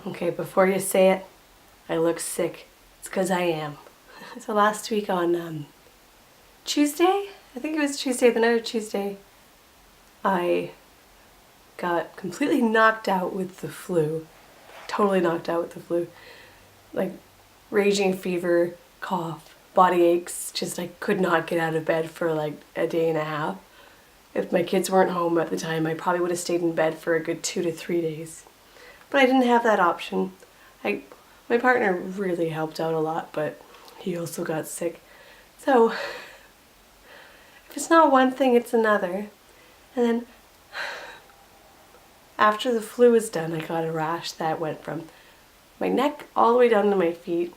Okay, before you say it, I look sick. It's because I am. So last week on Tuesday, I think it was Tuesday, the night of Tuesday, I got completely knocked out with the flu. Totally knocked out with the flu. Like raging fever, cough, body aches, just I could not get out of bed for like a day and a half. If my kids weren't home at the time, I probably would have stayed in bed for a good 2 to 3 days. But I didn't have that option. My partner really helped out a lot, but he also got sick. So if it's not one thing, it's another. And then after the flu was done, I got a rash that went from my neck all the way down to my feet.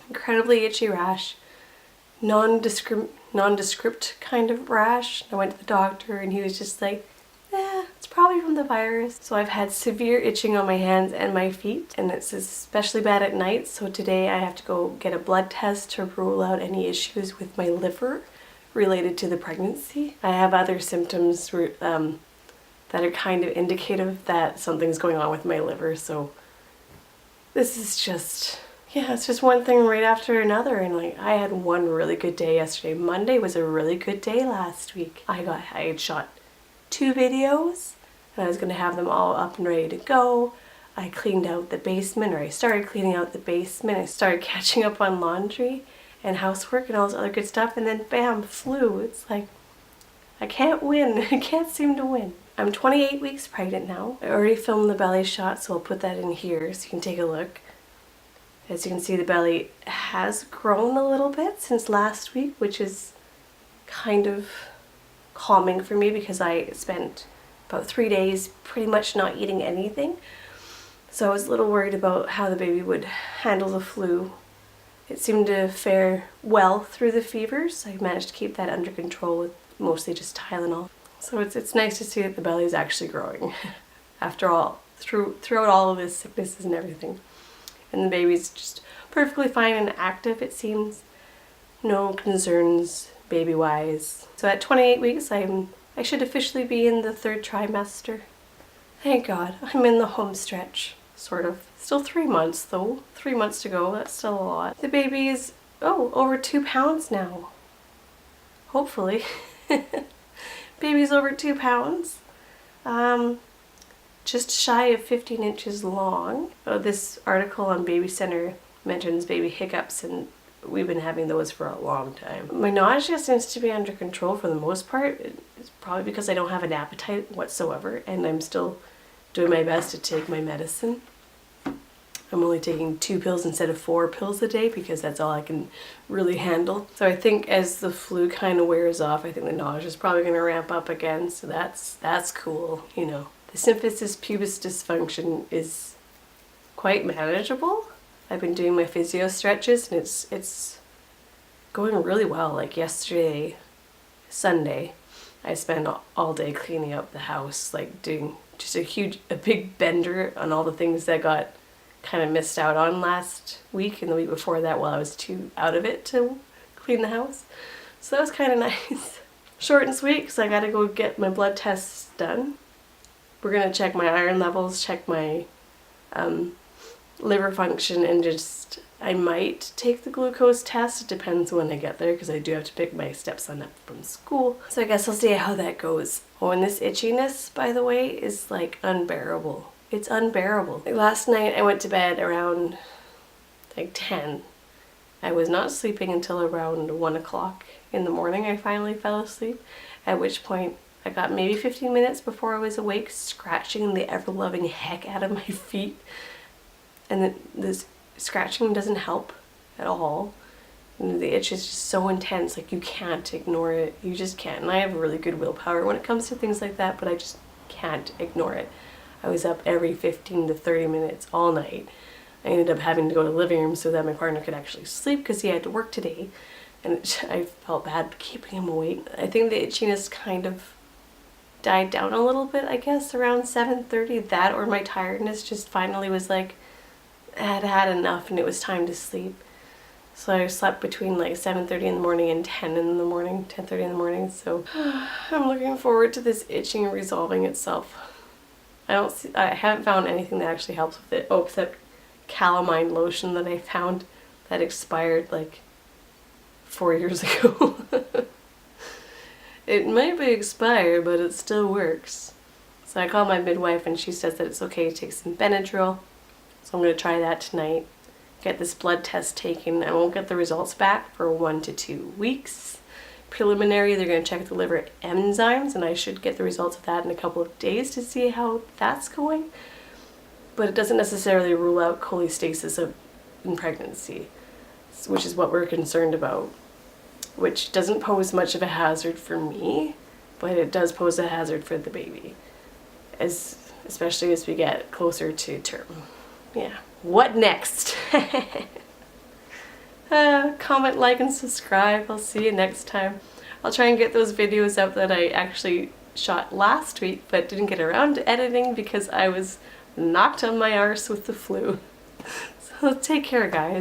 Incredibly itchy rash. Nondescript kind of rash. I went to the doctor and he was just like, it's probably from the virus. So I've had severe itching on my hands and my feet, and it's especially bad at night. So today I have to go get a blood test to rule out any issues with my liver related to the pregnancy. I have other symptoms that are kind of indicative that something's going on with my liver. So this is just, it's just one thing right after another. And like, I had one really good day yesterday. Monday was a really good day last week. I had shot 2 videos and I was going to have them all up and ready to go. I cleaned out the basement, or I started cleaning out the basement. I started catching up on laundry and housework and all this other good stuff, and then bam, flu. It's like, I can't win. I can't seem to win. I'm 28 weeks pregnant now. I already filmed the belly shot, so I'll put that in here so you can take a look. As you can see, the belly has grown a little bit since last week, which is kind of calming for me because I spent about 3 days pretty much not eating anything. So I was a little worried about how the baby would handle the flu. It seemed to fare well through the fevers. I managed to keep that under control with mostly just Tylenol. So it's nice to see that the belly is actually growing after all, throughout all of this sicknesses and everything. And the baby's just perfectly fine and active, it seems. No concerns baby-wise. So at 28 weeks, I should officially be in the 3rd trimester. Thank God, I'm in the home stretch, sort of. Still 3 months though, 3 months to go, that's still a lot. The baby is, over 2 pounds now. Hopefully. Baby's over 2 pounds. Just shy of 15 inches long. This article on Baby Center mentions baby hiccups, and we've been having those for a long time. My nausea seems to be under control for the most part. It's probably because I don't have an appetite whatsoever, and I'm still doing my best to take my medicine. I'm only taking 2 pills instead of 4 pills a day because that's all I can really handle. So I think as the flu kind of wears off, I think the nausea is probably going to ramp up again. So that's cool, you know. The symphysis pubis dysfunction is quite manageable. I've been doing my physio stretches and it's going really well. Like yesterday, Sunday, I spent all day cleaning up the house, like doing just a big bender on all the things that got kind of missed out on last week and the week before that while I was too out of it to clean the house. So that was kind of nice. Short and sweet because I got to go get my blood tests done. We're going to check my iron levels, check my liver function, and just, I might take the glucose test. It depends when I get there because I do have to pick my stepson up from school. So I guess I'll see how that goes. Oh, and this itchiness, by the way, is like unbearable. It's unbearable. Like last night I went to bed around like 10. I was not sleeping until around 1 o'clock in the morning. I finally fell asleep, at which point I got maybe 15 minutes before I was awake scratching the ever-loving heck out of my feet. And this scratching doesn't help at all. And the itch is just so intense, like you can't ignore it. You just can't. And I have really good willpower when it comes to things like that, but I just can't ignore it. I was up every 15 to 30 minutes all night. I ended up having to go to the living room so that my partner could actually sleep because he had to work today. And I felt bad keeping him awake. I think the itchiness kind of died down a little bit, I guess, around 7:30. That or my tiredness just finally was like, I had had enough and it was time to sleep. So I slept between like 7:30 in the morning and 10 in the morning, 10:30 in the morning. So I'm looking forward to this itching resolving itself. I haven't found anything that actually helps with it. Oh, except calamine lotion that I found that expired like 4 years ago. It might be expired, but it still works. So I called my midwife and she says that it's okay to take some Benadryl. So I'm going to try that tonight. Get this blood test taken. I won't get the results back for 1 to 2 weeks. Preliminary, they're going to check the liver enzymes, and I should get the results of that in a couple of days to see how that's going. But it doesn't necessarily rule out cholestasis in pregnancy, which is what we're concerned about, which doesn't pose much of a hazard for me, but it does pose a hazard for the baby, especially as we get closer to term. Yeah. What next? Comment, like, and subscribe. I'll see you next time. I'll try and get those videos out that I actually shot last week but didn't get around to editing because I was knocked on my arse with the flu. So take care, guys.